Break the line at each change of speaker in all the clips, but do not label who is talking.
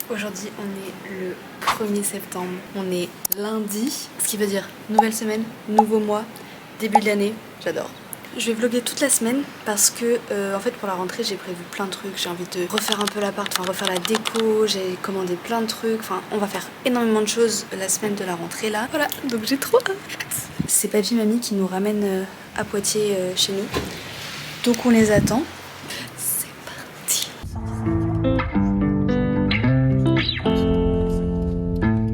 Aujourd'hui on est le 1er septembre, on est lundi, ce qui veut dire nouvelle semaine, nouveau mois, début de l'année, j'adore. Je vais vlogger toute la semaine parce que en fait pour la rentrée j'ai prévu plein de trucs, j'ai envie de refaire un peu l'appart, enfin refaire la déco, j'ai commandé plein de trucs, enfin on va faire énormément de choses la semaine de la rentrée là. Voilà, donc j'ai trop hâte. C'est papy mamie qui nous ramènent à Poitiers chez nous, donc on les attend. C'est parti.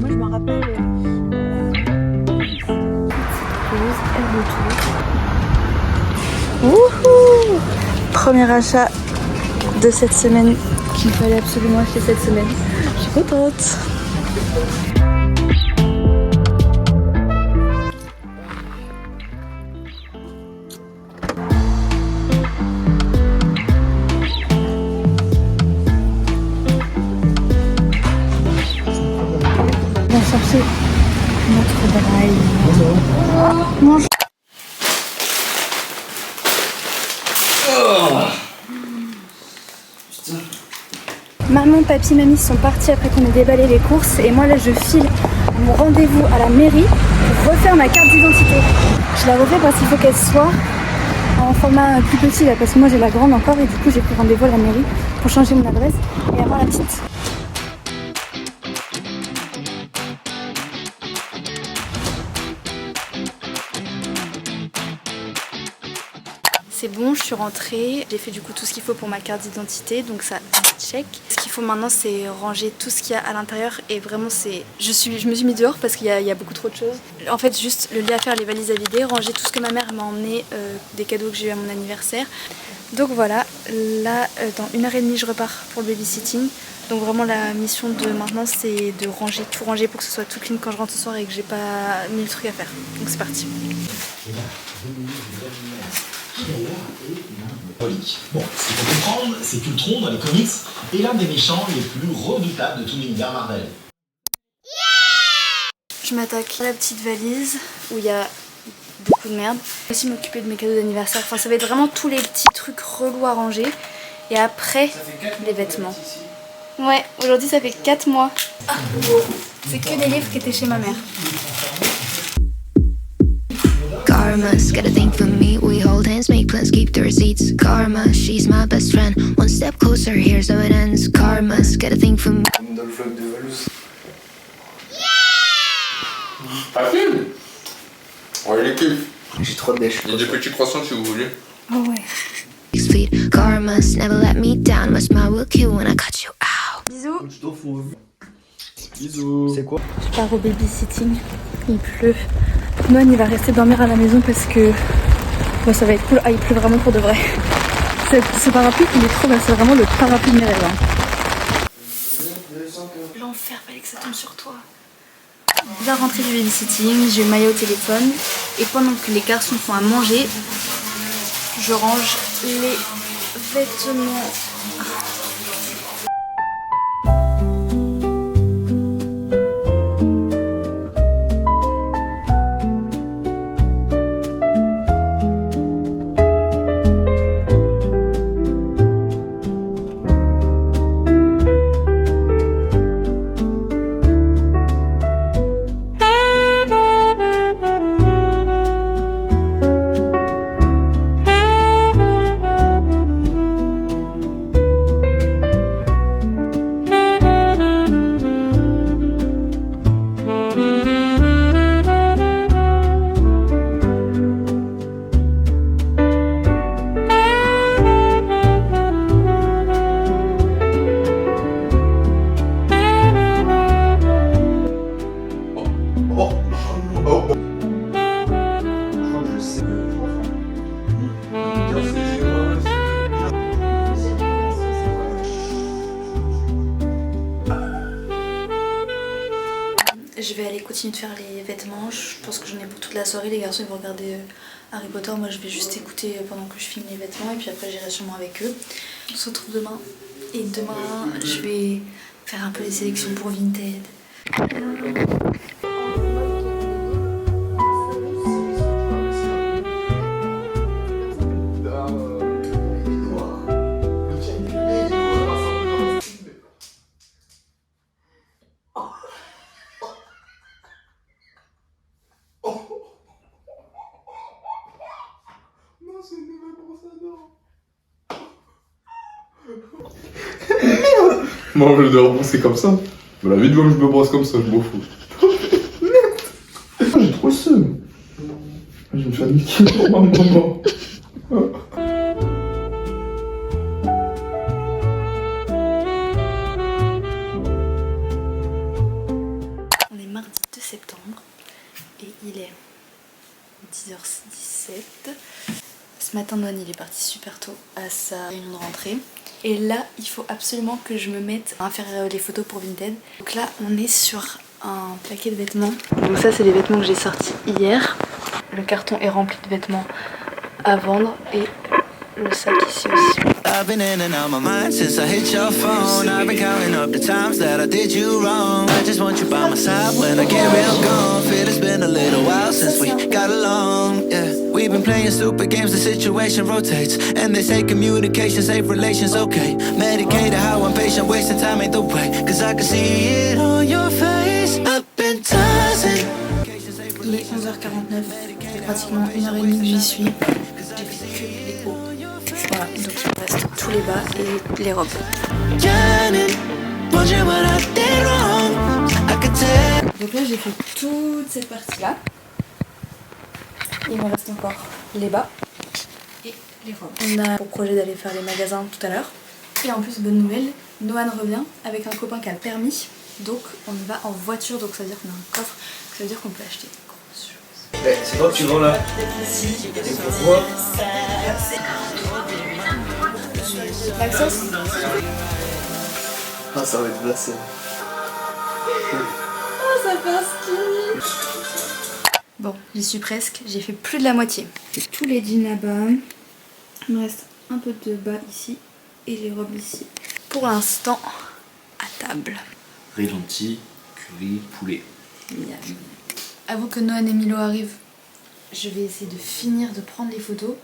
Moi je me rappelle Wouhou! Premier achat de cette semaine qu'il fallait absolument acheter cette semaine. Je suis contente. On va chercher notre braille. Mange. Maman, papy, mamie sont partis après qu'on ait déballé les courses et moi là je file à mon rendez-vous à la mairie pour refaire ma carte d'identité. Je la refais parce qu'il faut qu'elle soit en format plus petit là parce que moi j'ai la grande encore et du coup j'ai pris rendez-vous à la mairie pour changer mon adresse et avoir la petite. C'est bon, je suis rentrée, j'ai fait du coup tout ce qu'il faut pour ma carte d'identité, donc ça check. Ce qu'il faut maintenant c'est ranger tout ce qu'il y a à l'intérieur et vraiment c'est... Je me suis mis dehors parce qu'il y a beaucoup trop de choses. En fait juste le lit à faire, les valises à vider, ranger tout ce que ma mère m'a emmené, des cadeaux que j'ai eu à mon anniversaire. Donc voilà, là dans 1h30 je repars pour le babysitting. Donc vraiment la mission de maintenant c'est de ranger, tout ranger pour que ce soit tout clean quand je rentre ce soir et que j'ai pas 1000 trucs à faire. Donc c'est parti.
Bon, ce qu'il faut comprendre, c'est qu'Ultron dans les comics est l'un des méchants les plus redoutables de tout l'univers Marvel.
Je m'attaque à la petite valise où il y a beaucoup de merde. Je vais aussi m'occuper de mes cadeaux d'anniversaire. Enfin, ça va être vraiment tous les petits trucs relous à ranger. Et après, les vêtements. Ouais, aujourd'hui ça fait 4 mois. Ah, c'est que des livres qui étaient chez ma mère.
Karma's got a thing for me. We hold hands, make plans, keep the receipts. Karma, she's my best friend. One step closer, here's how it ends. Karma's got a thing for me.
Dans le vlog de Valouz. Facile. Ouais, les kiffe. J'ai trop de dèche. Il y a des petits croissants si vous voulez.
Oh ouais.
6 feet. Karma's never let me down. My smile will kill when I cut you out.
Bisous.
Bisous. C'est quoi?
Je pars au babysitting. Il pleut. Non, il va rester dormir à la maison parce que bon, ça va être cool. Ah, il pleut vraiment pour de vrai. Ce parapluie, il est trop bien. C'est vraiment le parapluie de mes rêves. L'enfer, fallait que ça tombe sur toi. Bien rentrée du babysitting, j'ai eu Maya au téléphone. Et pendant que les garçons font à manger, je range les vêtements. Je vais aller continuer de faire les vêtements. Je pense que j'en ai pour toute la soirée. Les garçons ils vont regarder Harry Potter. Moi je vais juste écouter pendant que je filme les vêtements. Et puis après j'irai sûrement avec eux. On se retrouve demain. Et demain je vais faire un peu les sélections pour Vinted.
Moi je dois rebosser comme ça. Vous l'avez vu que je me brosse comme ça, je m'en fous. Merde. J'ai trop le seum. Je me fais niquer pour ma maman.
On est mardi 2 septembre et il est 10h17. Ce matin, Noan il est parti super tôt à sa réunion de rentrée. Et là, il faut absolument que je me mette à faire les photos pour Vinted. Donc là, on est sur un paquet de vêtements. Donc ça, c'est les vêtements que j'ai sortis hier. Le carton est rempli de vêtements à vendre et le sac ici aussi.
I've been in and out my mind since I hit your phone. I've been counting up the times that I did you wrong. I just want you by my side when I get real gone. Feel it's been a little while since we got along, yeah. We've been playing stupid games, the situation rotates. And they say communication, safe relations, okay. Medicated, how I'm patient, wasting time ain't the way. Cause I can see it on your face. I've been tossing.
Il est 11h49, ça fait pratiquement 1h30 que j'y suis. J'ai fait que les hauts. Voilà, donc il me reste tous les bas et les robes. Donc là j'ai fait toute cette partie là. Il me reste encore les bas et les robes. On a pour projet d'aller faire les magasins tout à l'heure. Et en plus, bonne nouvelle, Noan revient avec un copain qui a le permis. Donc on y va en voiture, donc ça veut dire qu'on a un coffre, ça veut dire qu'on peut acheter des grosses choses.
Hey, c'est quoi que tu vends là? Et pourquoi?
Maxence?
Ah, ça va être blasé.
Oh, ça fait un ski. Bon, j'y suis presque, j'ai fait plus de la moitié. J'ai tous les jeans là-bas. Il me reste un peu de bas ici et les robes ici. Pour l'instant, à table.
Riz lentilles, curry, poulet.
Miam. Avoue que Noan et Milo arrivent. Je vais essayer de finir de prendre les photos.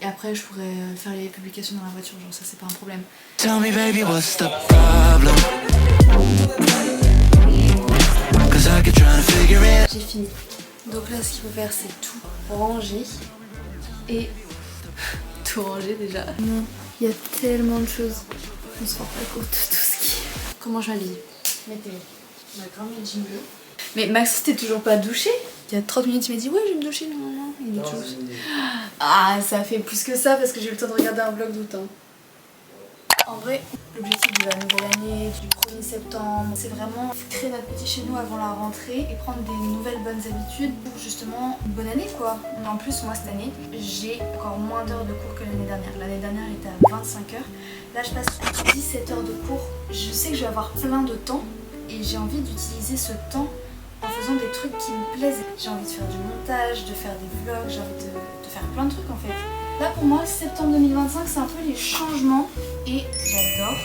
Et après, je pourrais faire les publications dans la voiture, genre ça, c'est pas un problème.
Tell me baby what's the problem? Cause I keep trying to figure it.
J'ai fini. Donc là, ce qu'il faut faire, c'est tout ranger. Et tout ranger déjà. Non, il y a tellement de choses. On se rend pas compte de tout ce qui est. Comment je m'habille? Mettez ma grande jean bleu. Mais Max, t'es toujours pas douché? Il y a 30 minutes, il m'a dit ouais, je vais me doucher. Non, non, il est toujours. Ah, ça fait plus que ça parce que j'ai eu le temps de regarder un vlog d'août. En vrai, l'objectif de la nouvelle année, du 1er septembre, c'est vraiment créer notre petit chez nous avant la rentrée et prendre des nouvelles bonnes habitudes pour justement une bonne année quoi. En plus, moi cette année, j'ai encore moins d'heures de cours que l'année dernière. L'année dernière, elle était à 25 heures. Là, je passe 17 heures de cours. Je sais que je vais avoir plein de temps et j'ai envie d'utiliser ce temps en faisant des trucs qui me plaisent. J'ai envie de faire du montage, de faire des vlogs, j'ai envie de faire plein de trucs en fait. Là pour moi, septembre 2025, c'est un peu les changements et j'adore.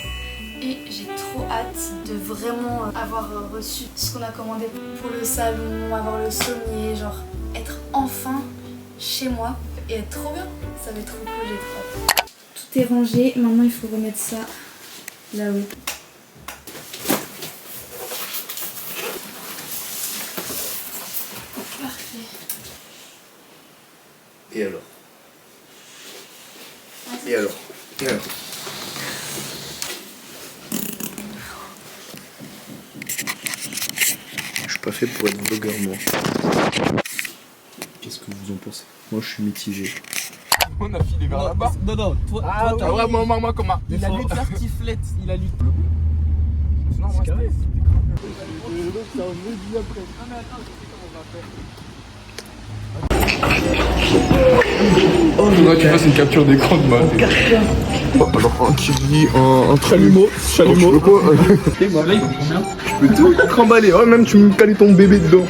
Et j'ai trop hâte de vraiment avoir reçu ce qu'on a commandé pour le salon, avoir le sommier, genre être enfin chez moi et être trop bien. Ça va être trop cool, j'ai trop hâte. Tout est rangé, maintenant il faut remettre ça là-haut.
Et alors? Et alors? Et alors? Je suis pas fait pour être vlogueur moi. Qu'est-ce que vous en pensez? Moi je suis mitigé.
On a filé vers là-bas.
Non, non, toi,
Ah ouais, moi comment?
il a lu tartiflette, il a lu.
Non, moi
carré.
Oh
Faudrait que tu fasses une capture d'écran de ma tête. Alors un kiwi, un chalumeau. Chalumeau. Tu veux quoi?
Là, il coûte combien?
Je peux tout trimballer. Ouais, même tu me cales ton bébé dedans.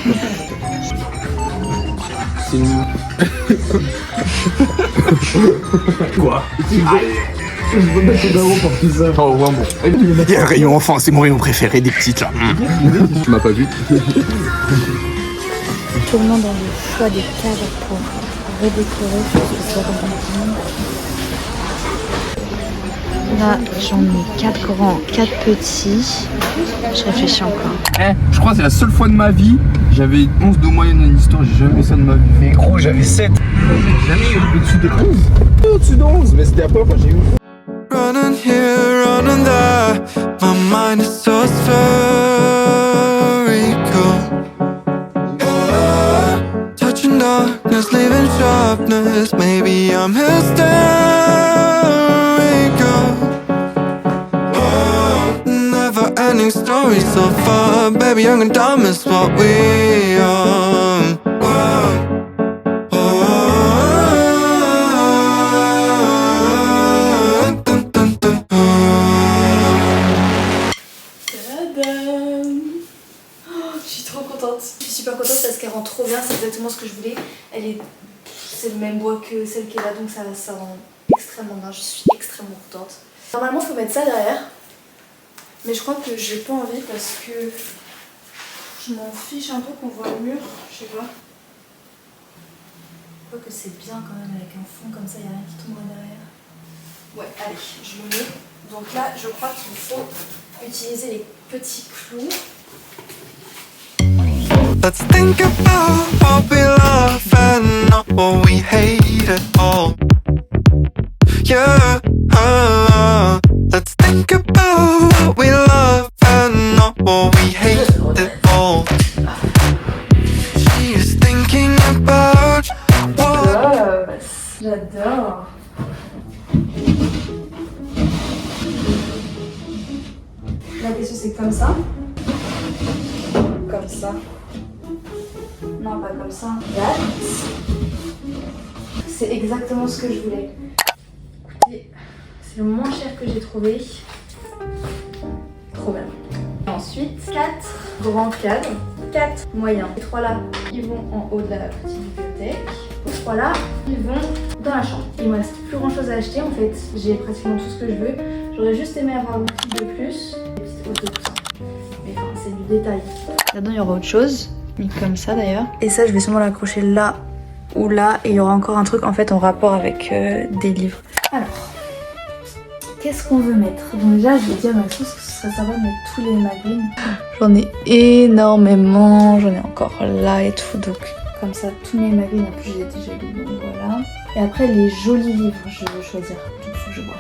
C'est une... Quoi? Je veux mettre le daron pour qui ça. Oh, ouais, bon.
Il y a un rayon enfant, c'est mon rayon préféré des petites là.
Tu m'as pas vu?
Tournons dans le choix des cadres pour redécorer, je pense que ça va comme Là, j'en ai 4 grands, 4 petits. Je réfléchis encore.
Je crois que c'est la seule fois de ma vie, j'avais 11 de moyenne en histoire, j'ai jamais eu ça de ma vie.
Mais gros, j'avais 7.
J'ai jamais eu au-dessus de 11. Au-dessus de 11, mais c'était la première fois que j'ai eu.
Running here, running there. My mind is so spherical. Touching darkness, leaving sharpness. Maybe I'm hysterical. Never ending story so far. Baby, young and dumb is what we are.
Je suis super contente parce qu'elle rend trop bien, c'est exactement ce que je voulais. C'est le même bois que celle qui est là, donc ça rend extrêmement bien. Je suis extrêmement contente. Normalement, il faut mettre ça derrière, mais je crois que j'ai pas envie parce que je m'en fiche un peu qu'on voit le mur, je sais pas. Je crois que c'est bien quand même avec un fond comme ça, il n'y a rien qui tombera derrière. Ouais, allez, je le mets. Donc là, je crois qu'il faut utiliser les petits clous.
Let's think about what we love and not what we hate at all. Yeah, let's think about what we love and not what we hate at all. She's thinking about what...
J'adore. La question c'est comme ça. Comme ça. Non, pas comme ça. C'est exactement ce que je voulais. Écoutez, c'est le moins cher que j'ai trouvé. Trop bien. Ensuite, 4 grands cadres, 4 moyens. Les 3 là, ils vont en haut de la petite bibliothèque. Les 3 là, ils vont dans la chambre. Il me reste plus grand chose à acheter en fait. J'ai pratiquement tout ce que je veux. J'aurais juste aimé avoir une petite de plus. Des petites hautes de tout ça. Mais enfin, c'est du détail. Là-dedans, il y aura autre chose. Mis comme ça d'ailleurs. Et ça, je vais sûrement l'accrocher là ou là. Et il y aura encore un truc en fait en rapport avec des livres. Alors, qu'est-ce qu'on veut mettre? Donc déjà, je vais dire à Maxence que ce serait sympa de mettre tous les magazines. J'en ai énormément. J'en ai encore là et tout. Donc comme ça, tous mes magazines. En plus, j'ai déjà lu. Donc voilà. Et après, les jolis livres, je veux choisir. Donc il faut que je vois.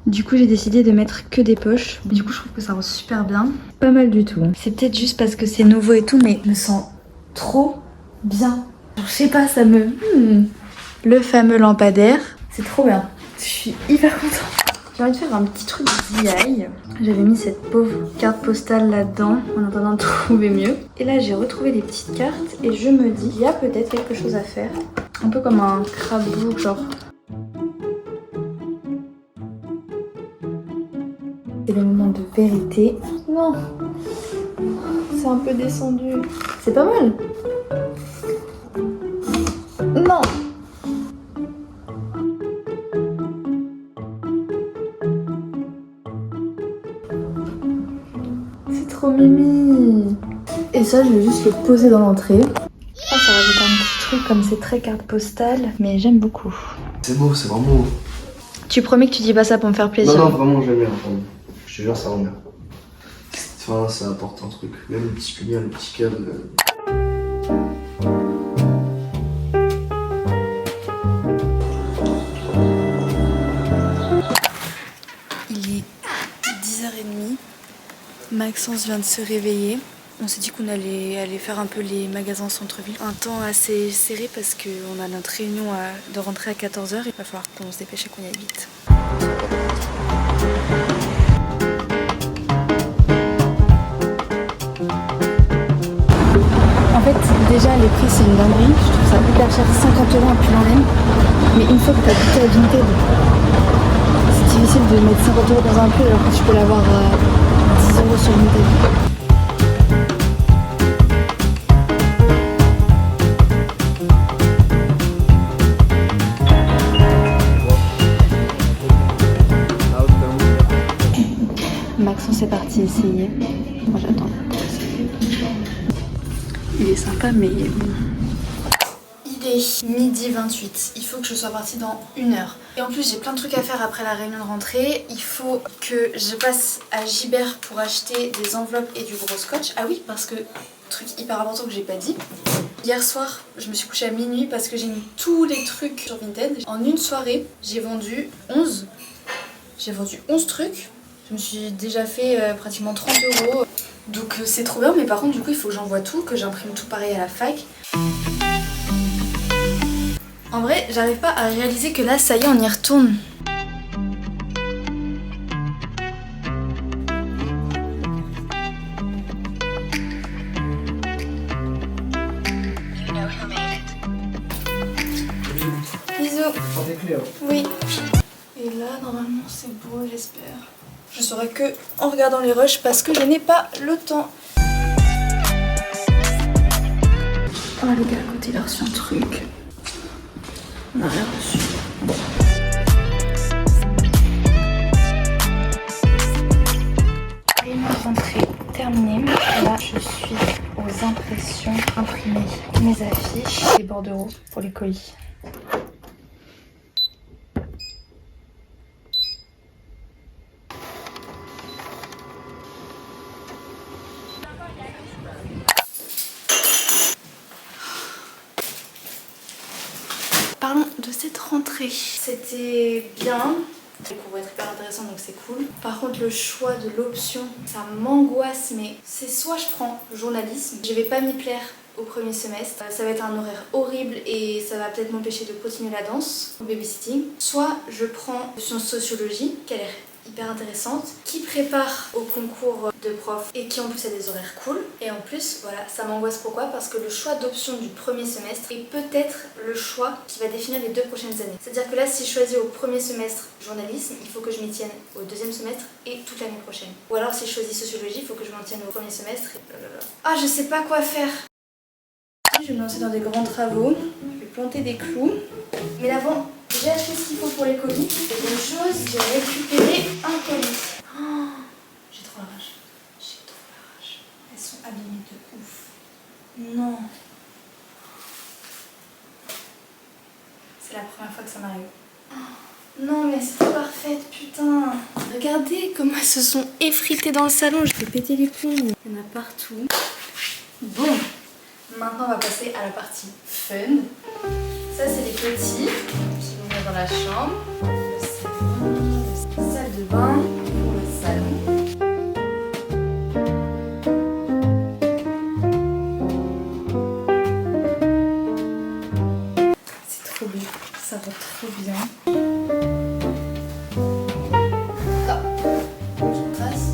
Du coup j'ai décidé de mettre que des poches. Du coup je trouve que ça rend super bien. Pas mal du tout. C'est peut-être juste parce que c'est nouveau et tout, mais je me sens trop bien. Je sais pas, ça me... Le fameux lampadaire. C'est trop bien. Je suis hyper contente. J'ai envie de faire un petit truc DIY. J'avais mis cette pauvre carte postale là-dedans en attendant de trouver mieux. Et là j'ai retrouvé des petites cartes et je me dis qu'il y a peut-être quelque chose à faire. Un peu comme un scrapbook genre. C'est le moment de vérité. Non, c'est un peu descendu. C'est pas mal. Non. C'est trop mimi. Et ça, je vais juste le poser dans l'entrée. Ça rajoute un petit truc comme c'est très carte postale, mais j'aime beaucoup.
C'est beau, c'est vraiment beau.
Tu promets que tu dis pas ça pour me faire plaisir?
Non, vraiment, j'aime bien. Je te jure, ça rend bien. Enfin, ça apporte un truc. Même le petit lumière, le petit cadre.
Il est Maxence vient de se réveiller. On s'est dit qu'on allait aller faire un peu les magasins centre-ville. Un temps assez serré parce qu'on a notre réunion de rentrée à 14h. Il va falloir qu'on se dépêche et qu'on y aille vite. En fait, déjà les prix c'est une dinguerie. Je trouve ça hyper cher, 50 € un pull en laine. Mais une fois que tu as goûté à Vinted, c'est difficile de mettre 50 € dans un pull alors que tu peux l'avoir à 10 € sur Vinted. Maxence est parti essayer. Moi j'attends. Il est sympa mais il est bon. Il est midi 28. Il faut que je sois partie dans 1 heure. Et en plus j'ai plein de trucs à faire après la réunion de rentrée. Il faut que je passe à Gibert pour acheter des enveloppes et du gros scotch. Ah oui, parce que truc hyper important que j'ai pas dit. Hier soir, je me suis couchée à minuit parce que j'ai mis tous les trucs sur Vinted. En une soirée, j'ai vendu 11 trucs. Je me suis déjà fait pratiquement 30 €. Donc c'est trop bien, mais par contre du coup il faut que j'envoie tout, que j'imprime tout pareil à la fac. En vrai, j'arrive pas à réaliser que là, ça y est, on y retourne. Bisous. Oui. Et là, normalement, c'est beau, j'espère. Je saurai que en regardant les rushs parce que je n'ai pas le temps. Oh, le gars à côté, il a reçu un truc. On a rien reçu. Réunion de rentrée terminée. Là, je suis aux impressions imprimées. Mes affiches, les bordereaux pour les colis. Parlons de cette rentrée. C'était bien. Les cours vont être hyper intéressants donc c'est cool. Par contre le choix de l'option, ça m'angoisse mais c'est soit je prends journalisme, je vais pas m'y plaire au premier semestre, ça va être un horaire horrible et ça va peut-être m'empêcher de continuer la danse au babysitting. Soit je prends l'option sociologie qui a l'air hyper intéressante, qui prépare au concours de prof et qui en plus a des horaires cool. Et en plus, voilà, ça m'angoisse. Pourquoi? Parce que le choix d'option du premier semestre est peut-être le choix qui va définir les 2 prochaines années. C'est-à-dire que là, si je choisis au premier semestre journalisme, il faut que je m'y tienne au 2e semestre et toute l'année prochaine. Ou alors si je choisis sociologie, il faut que je m'en tienne au premier semestre et blablabla. Ah, je sais pas quoi faire. Je vais me lancer dans des grands travaux, je vais planter des clous. Mais avant, j'ai acheté ce qu'il faut pour les colis. Et bonne chose, j'ai récupéré un colis. Oh, j'ai trop la rage. J'ai trop la rage. Elles sont abîmées de ouf. Non. C'est la première fois que ça m'arrive. Oh, non mais c'est parfaite, putain. Regardez comment elles se sont effritées dans le salon. Je vais péter les plombs. Il y en a partout. Bon. Maintenant on va passer à la partie fun. Ça c'est les petits qui vont mettre dans la chambre. Le salon, la salle de bain pour le salon. C'est trop bien, ça va trop bien. Je passe.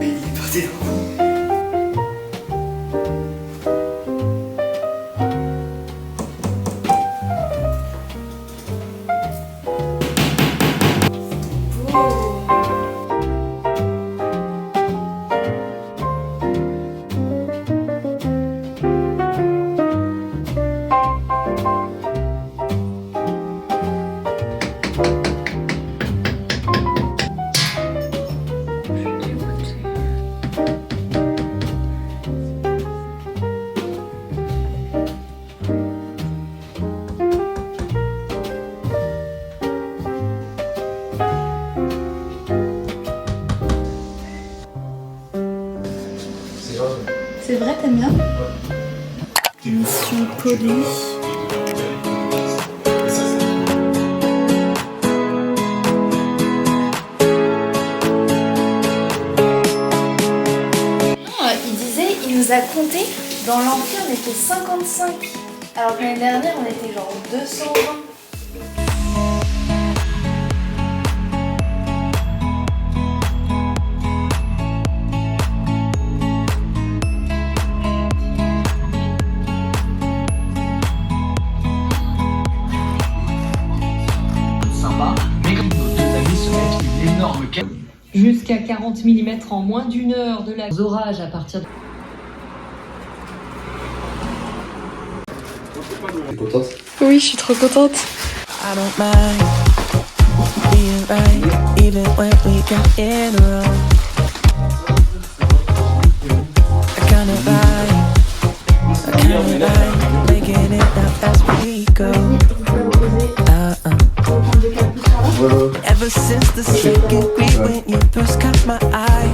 Il est parti.
C'est vrai, t'aimes bien? Mission polie. les a comptés. Dans l'amphi, on était 55. Alors que l'année dernière, on était genre 220.
Sympa, mais comme nos deux amis se mettent une énorme caisse.
Jusqu'à 40 mm en moins d'une heure de la orage à partir de...
T'es contente?
Oui, je suis trop contente.
I don't mind being right, even when we got in the wrong. I kinda like making it up as we go. Ever since the second grade when you first caught my eye,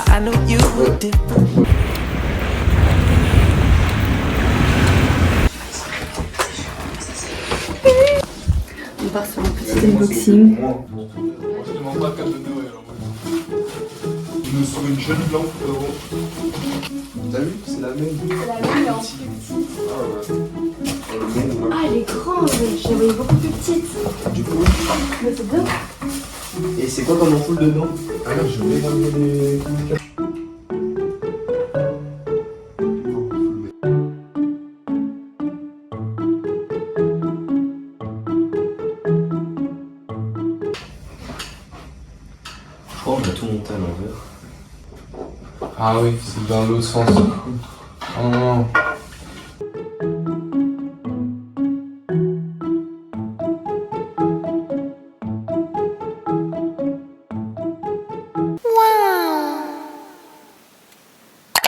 I know you were different.
On part sur un petit unboxing.
Je demande pas cadeau de Noël. Je me suis une jeune blanche d'euros. T'as vu? C'est la même.
C'est la même, mais en plus petite. Ah, elle est grande. Je la voyais beaucoup plus petite.
Du coup,
Mais c'est deux.
et c'est quoi comme ampoule dedans?
Ah là, je vais ramener des.
Je crois qu'on a tout monté à l'envers.
Ah oui, c'est dans l'autre sens. Oh non.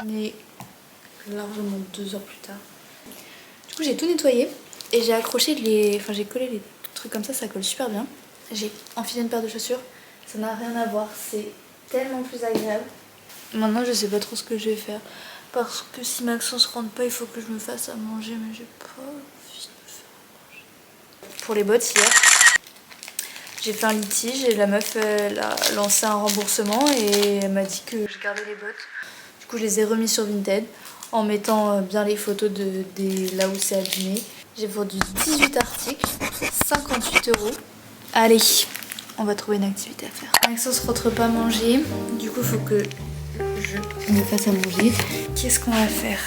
On est largement 2 heures plus tard. Du coup, j'ai tout nettoyé et j'ai accroché les... Enfin, j'ai collé les trucs comme ça colle super bien. J'ai enfilé une paire de chaussures. Ça n'a rien à voir, c'est tellement plus agréable. Maintenant, je sais pas trop ce que je vais faire. Parce que si Maxence rentre pas, il faut que je me fasse à manger. Mais j'ai pas envie de me faire à manger. Pour les bottes, hier, j'ai fait un litige et la meuf, elle a lancé un remboursement et elle m'a dit que je gardais les bottes. Du coup, je les ai remis sur Vinted en mettant bien les photos de là où c'est abîmé. J'ai vendu 18 articles, 58 €. Allez, on va trouver une activité à faire. Maxence rentre pas manger, du coup, il faut que je me fasse à manger. Qu'est-ce qu'on va faire?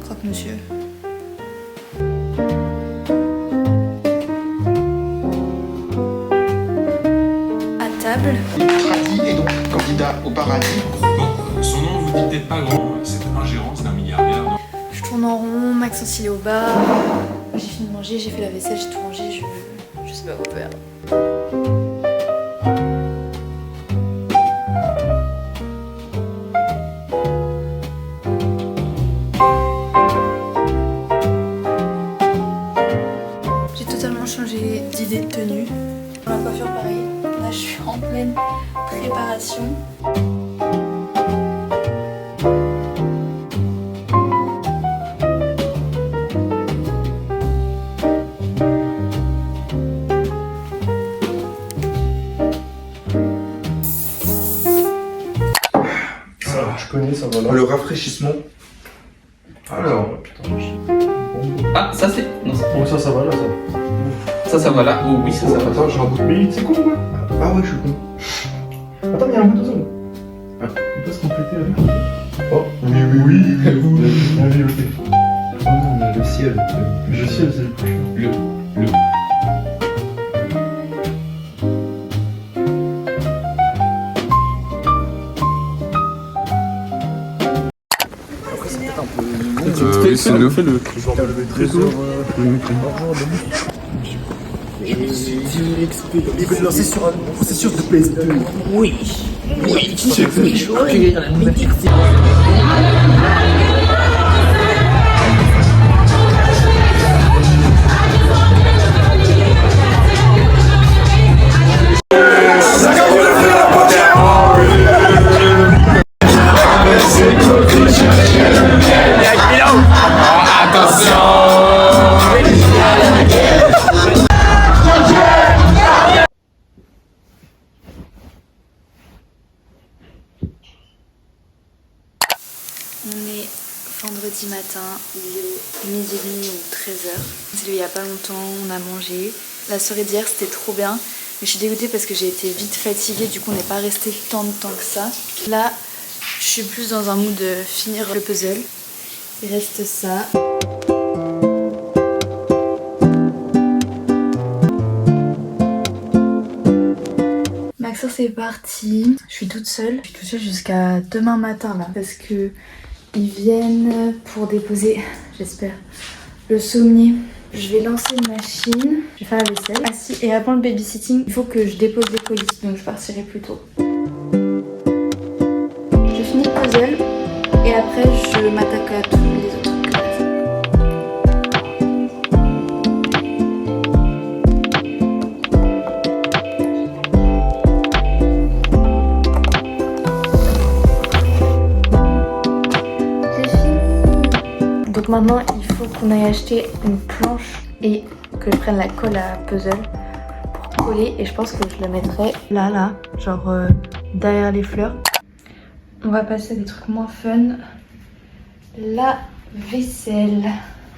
Croque-monsieur. À table.
Tradi est donc candidat au paradis.
Bon, son nom vous dit peut-être pas grand, c'est un gérant, c'est un milliardaire. Non.
Je tourne en rond, Maxence il est au bar. J'ai fini de manger, j'ai fait la vaisselle, j'ai tout rangé, je sais pas quoi faire. J'ai totalement changé d'idée de tenue. Pour la coiffure pareil, là je suis en pleine préparation.
Je connais, ça va là. Le rafraîchissement. Alors, putain.
Ah, ça c'est. Non,
Bon, ça va là, ça.
ça va là. Oh oui, ça va.
Attends, j'ai un bout de. Mais c'est con, quoi. Ah ouais, je suis con. Attends, il y a un bout de zone. Ah, il peut se compléter là. Oh, oui. Oui, ok. Oh non, mais le ciel. Le ciel, c'est le plus chiant. Fais-le. Fais-le. Il veut lancer sur un processus de PS2. Oui.
On est matin, il est 12h30 ou 13h. On s'est levé il n'y a pas longtemps, on a mangé. La soirée d'hier c'était trop bien, mais je suis dégoûtée parce que j'ai été vite fatiguée, du coup on n'est pas resté tant de temps que ça. Là, je suis plus dans un mood de finir le puzzle. Il reste ça. Maxence c'est parti. Je suis toute seule. Je suis toute seule jusqu'à demain matin là parce que ils viennent pour déposer, j'espère, le sommier. Je vais lancer une machine, je vais faire la vaisselle. Ah si, et avant le babysitting, il faut que je dépose les colis, donc je partirai plus tôt. Je finis le puzzle et après je m'attaque à tous les autres. Donc maintenant il faut qu'on aille acheter une planche et que je prenne la colle à puzzle pour coller, et je pense que je la mettrai là, genre derrière les fleurs. On va passer à des trucs moins fun. La vaisselle.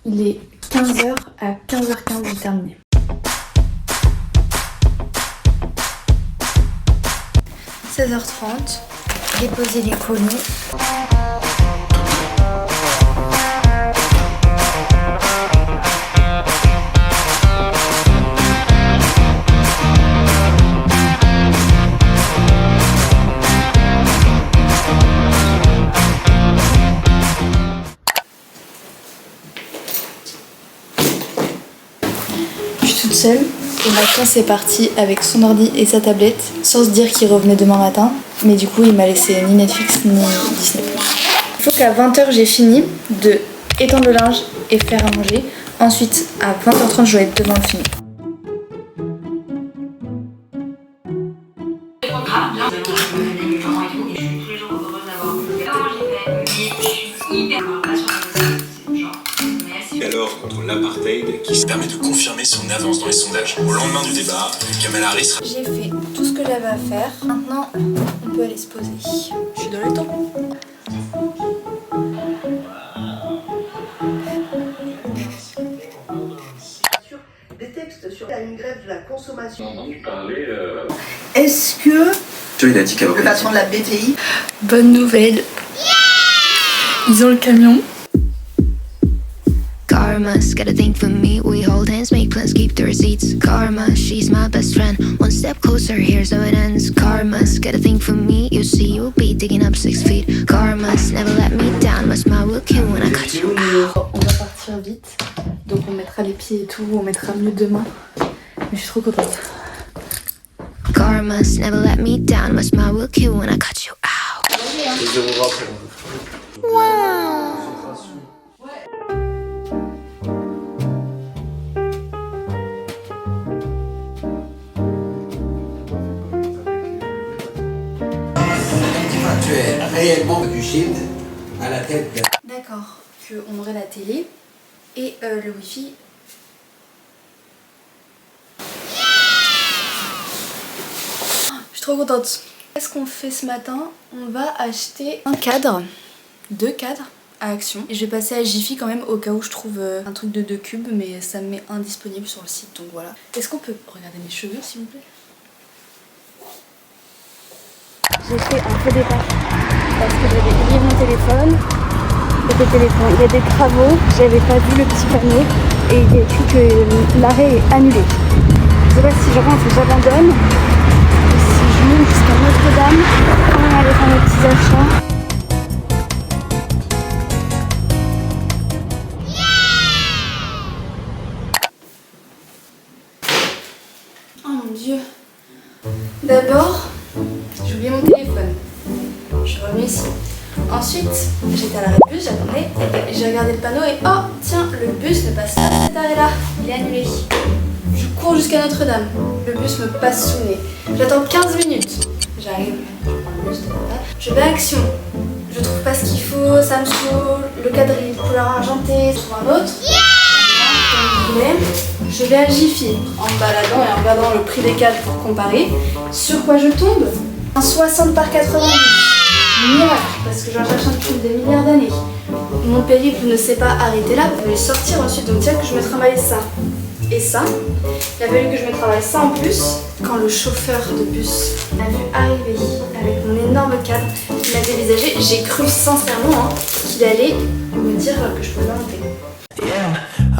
Il est 15h, à 15h15 j'ai terminé. « 16h30, déposer les colis. » Toute seule et Maxence est parti avec son ordi et sa tablette sans se dire qu'il revenait demain matin, mais du coup il m'a laissé ni Netflix ni Disney+. Il faut qu'à 20h j'ai fini de étendre le linge et faire à manger. Ensuite à 20h30 je dois être devant le film.
Alors contre l'apartheid qui se permet de confirmer son avance dans les sondages. Au lendemain du débat, Kamala Harris...
J'ai fait tout ce que j'avais à faire. Maintenant, on peut aller se poser. Je suis dans le temps.
Des textes sur une grève de la consommation.
Est-ce que... Il a dit qu'elle
le patron de la BPI.
Bonne nouvelle. Ils ont le camion.
Karma's got a thing for me. We hold hands, make plans, keep the receipts. Karma, she's my best friend. One step closer, here's how it ends. Karma's got a thing for me. You see, you'll be digging up 6 feet. Karma's never let me down. My smile will kill when I cut you out.
On va partir vite. Donc on mettra les pieds et tout. On mettra mieux demain. Mais je suis trop contente.
Karma's never let me down. My smile will kill when I cut you out.
Wow.
Tu es réellement du shield à la tête de...
D'accord, qu'on aurait la télé et le wifi. Je suis trop contente. Qu'est-ce qu'on fait ce matin? On va acheter un cadre, 2 cadres à Action. Et je vais passer à Jiffy quand même au cas où je trouve un truc de 2 cubes, mais ça me met indisponible sur le site, donc voilà. Est-ce qu'on peut regarder mes cheveux s'il vous plaît? J'ai fait un faux départ parce que j'avais oublié mon téléphone. Il y a des travaux, j'avais pas vu le petit panneau et il y a écrit que l'arrêt est annulé. Je sais pas si je rentre et j'abandonne, si je monte jusqu'à Notre-Dame, quand on allait faire mes petits achats. Oh mon dieu. D'abord, j'ai oublié mon téléphone. Je suis revenue ici. Ensuite, j'étais à l'arrêt de bus, j'attendais, et j'ai regardé le panneau et oh tiens, le bus ne passe pas à cet arrêt-là, il est annulé. Je cours jusqu'à Notre-Dame, le bus me passe sous le nez. J'attends 15 minutes. J'arrive, je prends le bus, je vais à Action. Je trouve pas ce qu'il faut, ça me saoule, le cadre est couleur argentée, je trouve un autre. Je vais à Jiffy en me baladant et en regardant le prix des cadres pour comparer. Sur quoi je tombe? Un 60 par 90. miracle, parce que j'en cherche un depuis des milliards d'années. Mon périple ne s'est pas arrêté là, il fallait sortir ensuite, donc tiens que je me trimballe ça et ça. Il a fallu que je me travaille ça en plus. Quand le chauffeur de bus m'a vu arriver avec mon énorme cadre, il m'a dévisagé, j'ai cru sincèrement qu'il allait me dire que je pouvais pas monter.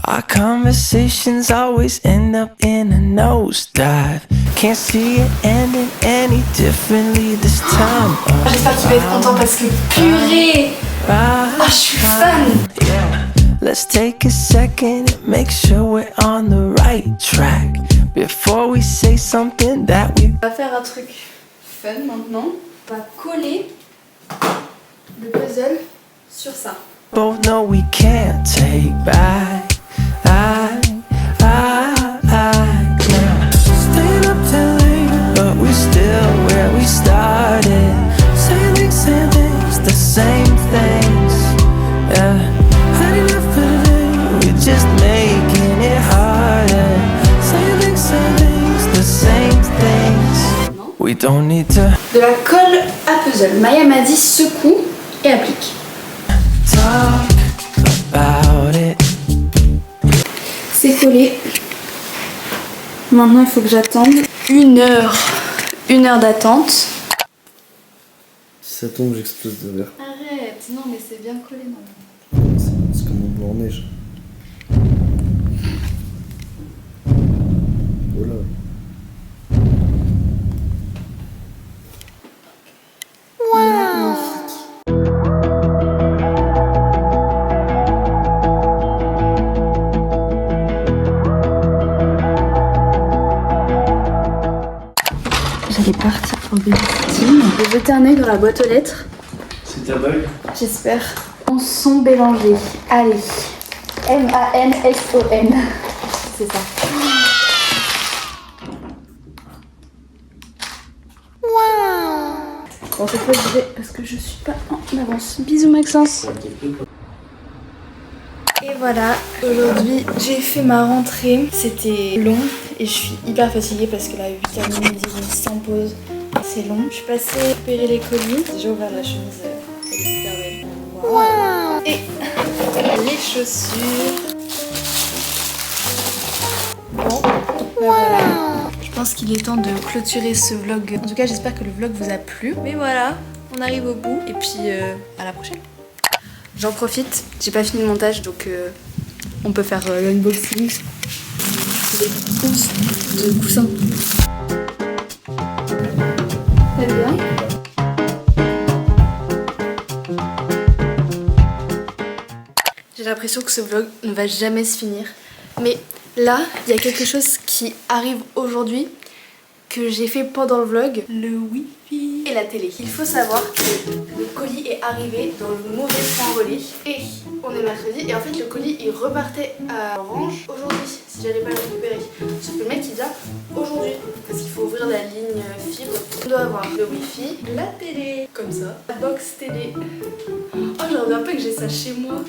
Our conversations always end up in a nosedive. Can't see it ending any differently this time.
J'espère qu'il va être content parce que purée, je suis fan.
Let's take a second and make sure we're on the right track before we say something that we.
On va faire un truc fun maintenant. On va coller le puzzle sur ça.
Both know we can't take back. Staying up till late, but we're still where we started. Same things, the same things. Yeah, had enough for today. We're just making it harder. Same things, the same things. We don't need to.
De la colle à puzzle. Maya m'a dit secoue et applique.
Talk about it.
C'est collé. Maintenant il faut que j'attende 1 heure. 1 heure d'attente.
Si ça tombe, j'explose de verre.
Arrête, non mais c'est bien collé non.
C'est comme mon blanc en neige. Voilà.
J'allais partir pour le babysitting. Je vais jeter un œil dans la boîte aux lettres.
C'est ta bague?
J'espère. Son Bélanger. Allez. M-A-N-S-O-N. C'est ça. Bon, cette fois je vais parce que je suis pas en avance. Bisous Maxence. Et voilà, aujourd'hui j'ai fait ma rentrée. C'était long et je suis hyper fatiguée parce que la 8h midi sans pause, c'est long. Je suis passée récupérer les colis. J'ai déjà ouvert la chemise, elle est hyper belle. Wow. Et les chaussures. Bon, voilà. Je pense qu'il est temps de clôturer ce vlog. En tout cas, j'espère que le vlog vous a plu. Mais voilà, on arrive au bout. Et puis, à la prochaine. J'en profite, j'ai pas fini le montage, donc on peut faire l'unboxing. Des trousses de coussins. T'aimes bien? J'ai l'impression que ce vlog ne va jamais se finir. Mais là, il y a quelque chose qui arrive aujourd'hui que j'ai fait pendant le vlog. Le wifi et la télé. Il faut savoir que le colis est arrivé dans le mauvais point relais. Et on est mercredi et en fait le colis il repartait à Orange aujourd'hui si j'allais pas le récupérer. Sauf que le mec il vient aujourd'hui parce qu'il faut ouvrir la ligne fibre. On doit avoir le wifi, la télé, comme ça, la box télé. Oh j'aimerais bien pas que j'ai ça chez moi.